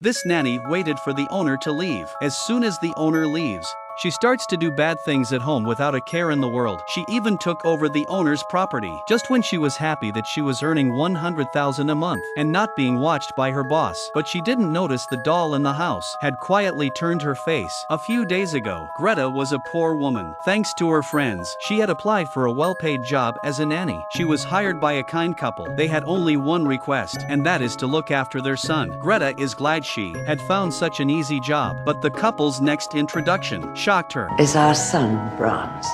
This nanny waited for the owner to leave. As soon as the owner leaves, she starts to do bad things at home without a care in the world. She even took over the owner's property. Just when she was happy that she was earning 100,000 a month and not being watched by her boss. But she didn't notice the doll in the house had quietly turned her face. A few days ago, Greta was a poor woman. Thanks to her friends, she had applied for a well-paid job as a nanny. She was hired by a kind couple. They had only one request, and that is to look after their son. Greta is glad she had found such an easy job. But the couple's next introduction shocked her. Is our son Brahms?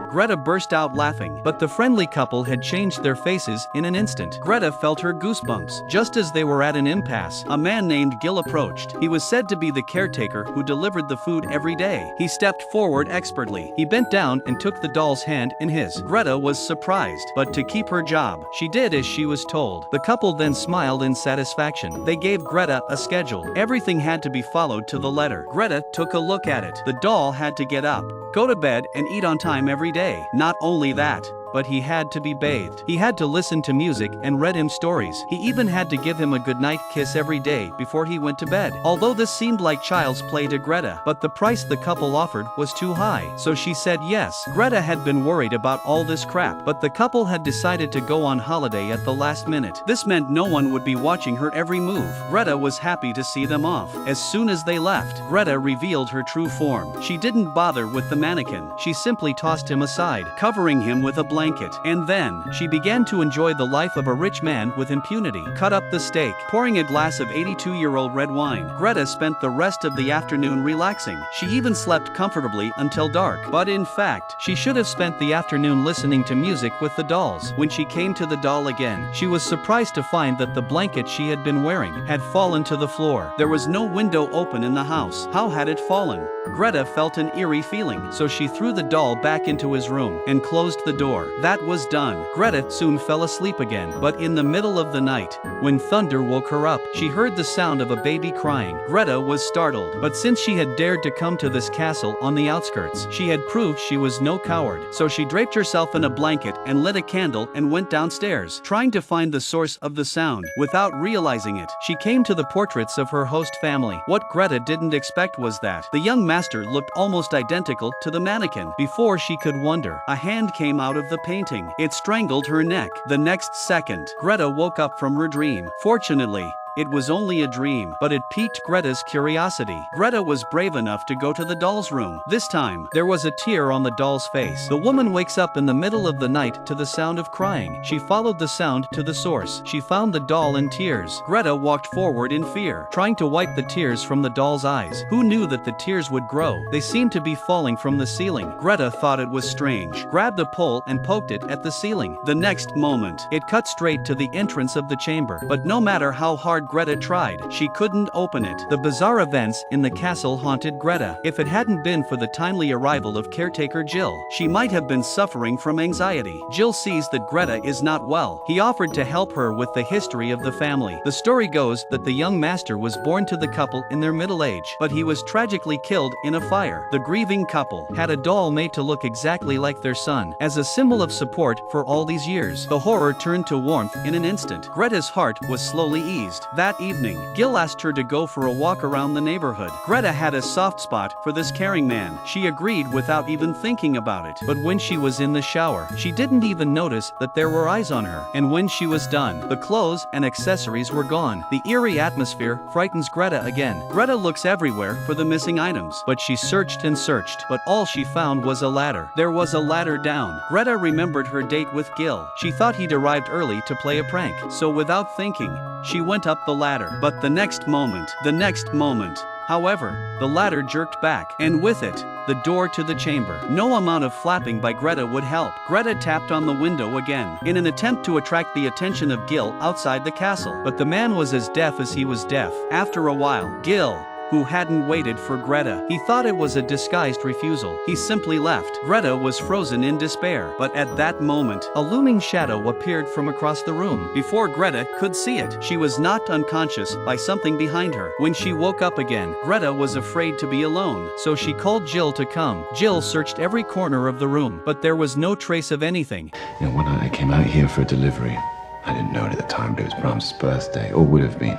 Greta burst out laughing, but the friendly couple had changed their faces in an instant. Greta felt her goosebumps. Just as they were at an impasse, a man named Gil approached. He was said to be the caretaker who delivered the food every day. He stepped forward expertly. He bent down and took the doll's hand in his. Greta was surprised, but to keep her job, she did as she was told. The couple then smiled in satisfaction. They gave Greta a schedule. Everything had to be followed to the letter. Greta took a look at it. The doll had to get up, go to bed, and eat on time every day. Not only that, but he had to be bathed. He had to listen to music and read him stories. He even had to give him a goodnight kiss every day before he went to bed. Although this seemed like child's play to Greta, but the price the couple offered was too high, so she said yes. Greta had been worried about all this crap, but the couple had decided to go on holiday at the last minute. This meant no one would be watching her every move. Greta was happy to see them off. As soon as they left, Greta revealed her true form. She didn't bother with the mannequin. She simply tossed him aside, covering him with a blanket. And then, she began to enjoy the life of a rich man with impunity. Cut up the steak, pouring a glass of 82-year-old red wine. Greta spent the rest of the afternoon relaxing. She even slept comfortably until dark. But in fact, she should have spent the afternoon listening to music with the dolls. When she came to the doll again, she was surprised to find that the blanket she had been wearing had fallen to the floor. There was no window open in the house. How had it fallen? Greta felt an eerie feeling, so she threw the doll back into his room and closed the door. That was done. Greta soon fell asleep again, but in the middle of the night, when thunder woke her up, she heard the sound of a baby crying. Greta was startled, but since she had dared to come to this castle on the outskirts, she had proved she was no coward. So she draped herself in a blanket and lit a candle and went downstairs, trying to find the source of the sound. Without realizing it, she came to the portraits of her host family. What Greta didn't expect was that the young master looked almost identical to the mannequin. Before she could wonder, a hand came out of the painting. It strangled her neck. The next second, Greta woke up from her dream. Fortunately, it was only a dream, but it piqued Greta's curiosity. Greta was brave enough to go to the doll's room. This time, there was a tear on the doll's face. The woman wakes up in the middle of the night to the sound of crying. She followed the sound to the source. She found the doll in tears. Greta walked forward in fear, trying to wipe the tears from the doll's eyes. Who knew that the tears would grow? They seemed to be falling from the ceiling. Greta thought it was strange, grabbed a pole and poked it at the ceiling. The next moment, it cut straight to the entrance of the chamber. But no matter how hard Greta tried, she couldn't open it. The bizarre events in the castle haunted Greta. If it hadn't been for the timely arrival of caretaker Jill, she might have been suffering from anxiety. Jill sees that Greta is not well. He offered to help her with the history of the family. The story goes that the young master was born to the couple in their middle age, but he was tragically killed in a fire. The grieving couple had a doll made to look exactly like their son, as a symbol of support for all these years. The horror turned to warmth in an instant. Greta's heart was slowly eased. That evening, Gil asked her to go for a walk around the neighborhood. Greta had a soft spot for this caring man. She agreed without even thinking about it. But when she was in the shower, she didn't even notice that there were eyes on her. And when she was done, the clothes and accessories were gone. The eerie atmosphere frightens Greta again. Greta looks everywhere for the missing items, but she searched and searched, but all she found was a ladder. There was a ladder down. Greta remembered her date with Gil. She thought he'd arrived early to play a prank, so without thinking, she went up the ladder. But the next moment, however, the ladder jerked back, and with it, the door to the chamber. No amount of flapping by Greta would help. Greta tapped on the window again, in an attempt to attract the attention of Gil outside the castle. But the man was as deaf as he was deaf. After a while, Gil, who hadn't waited for Greta, he thought it was a disguised refusal. He simply left. Greta was frozen in despair. But at that moment, a looming shadow appeared from across the room. Before Greta could see it, she was knocked unconscious by something behind her. When she woke up again, Greta was afraid to be alone, so she called Jill to come. Jill searched every corner of the room, but there was no trace of anything. When I came out here for a delivery, I didn't know it at the time, but it was Brahms' birthday, or would have been.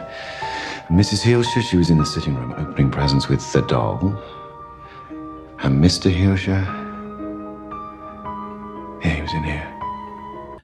Mrs. Hichard, she was in the sitting room opening presents with the doll. And Mr. Hichard, yeah, he was in here.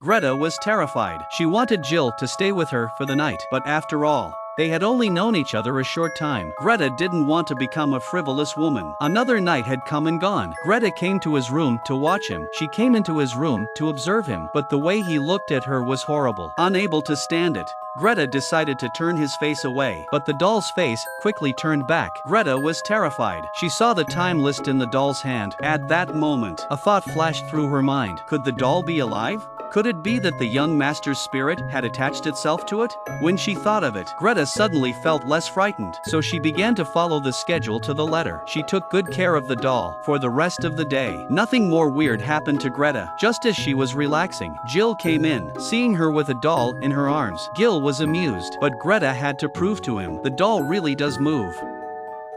Greta was terrified. She wanted Jill to stay with her for the night, but after all, they had only known each other a short time. Greta didn't want to become a frivolous woman. Another night had come and gone. Greta came to his room to watch him. She came into his room to observe him, but the way he looked at her was horrible. Unable to stand it, Greta decided to turn his face away, but the doll's face quickly turned back. Greta was terrified. She saw the time list in the doll's hand. At that moment, a thought flashed through her mind. Could the doll be alive? Could it be that the young master's spirit had attached itself to it? When she thought of it, Greta suddenly felt less frightened, so she began to follow the schedule to the letter. She took good care of the doll for the rest of the day. Nothing more weird happened to Greta. Just as she was relaxing, Jill came in, seeing her with a doll in her arms. Gil was amused, but Greta had to prove to him the doll really does move.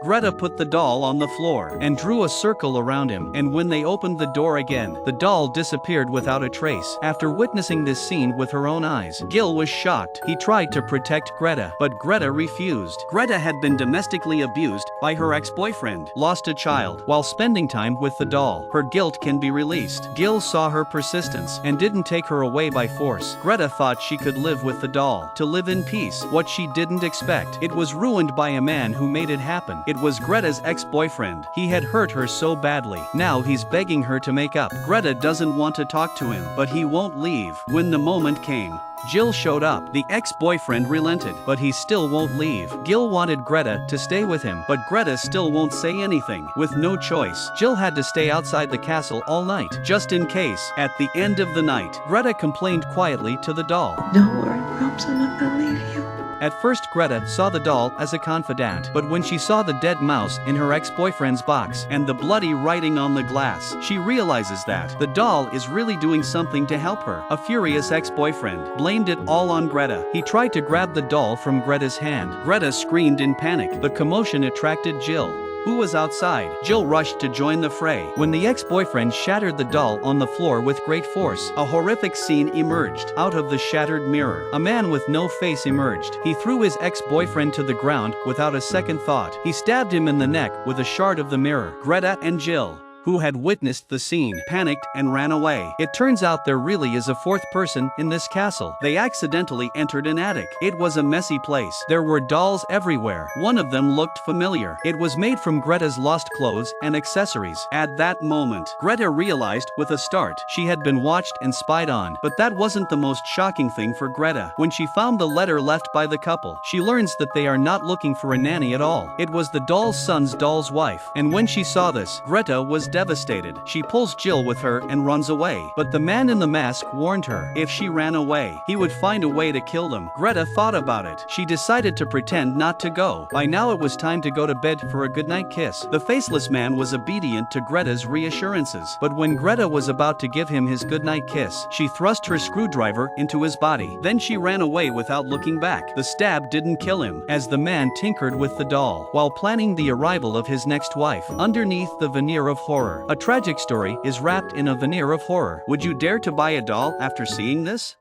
Greta put the doll on the floor and drew a circle around him, and when they opened the door again, the doll disappeared without a trace. After witnessing this scene with her own eyes, Gil was shocked. He tried to protect Greta, but Greta refused. Greta had been domestically abused by her ex-boyfriend, lost a child while spending time with the doll. Her guilt can be released. Gil saw her persistence and didn't take her away by force. Greta thought she could live with the doll, to live in peace. What she didn't expect, it was ruined by a man who made it happen. It was Greta's ex-boyfriend. He had hurt her so badly. Now he's begging her to make up. Greta doesn't want to talk to him, but he won't leave. When the moment came, Jill showed up. The ex-boyfriend relented, but he still won't leave. Gil wanted Greta to stay with him, but Greta still won't say anything. With no choice, Jill had to stay outside the castle all night, just in case. At the end of the night, Greta complained quietly to the doll. Don't worry, Grumps, I'm not gonna leave you. At first Greta saw the doll as a confidant, but when she saw the dead mouse in her ex-boyfriend's box and the bloody writing on the glass, she realizes that the doll is really doing something to help her. A furious ex-boyfriend blamed it all on Greta. He tried to grab the doll from Greta's hand. Greta screamed in panic. The commotion attracted Jill, who was outside. Jill rushed to join the fray. When the ex-boyfriend shattered the doll on the floor with great force, a horrific scene emerged. Out of the shattered mirror, a man with no face emerged. He threw his ex-boyfriend to the ground without a second thought. He stabbed him in the neck with a shard of the mirror. Greta and Jill, who had witnessed the scene, panicked and ran away. It turns out there really is a fourth person in this castle. They accidentally entered an attic. It was a messy place. There were dolls everywhere. One of them looked familiar. It was made from Greta's lost clothes and accessories. At that moment, Greta realized with a start she had been watched and spied on. But that wasn't the most shocking thing for Greta. When she found the letter left by the couple, she learns that they are not looking for a nanny at all. It was the doll's son's doll's wife. And when she saw this, Greta was devastated. She pulls Jill with her and runs away. But the man in the mask warned her if she ran away, he would find a way to kill them. Greta thought about it. She decided to pretend not to go. By now it was time to go to bed for a goodnight kiss. The faceless man was obedient to Greta's reassurances. But when Greta was about to give him his goodnight kiss, she thrust her screwdriver into his body. Then she ran away without looking back. The stab didn't kill him, as the man tinkered with the doll while planning the arrival of his next wife. Underneath the veneer of horror, a tragic story is wrapped in a veneer of horror. Would you dare to buy a doll after seeing this?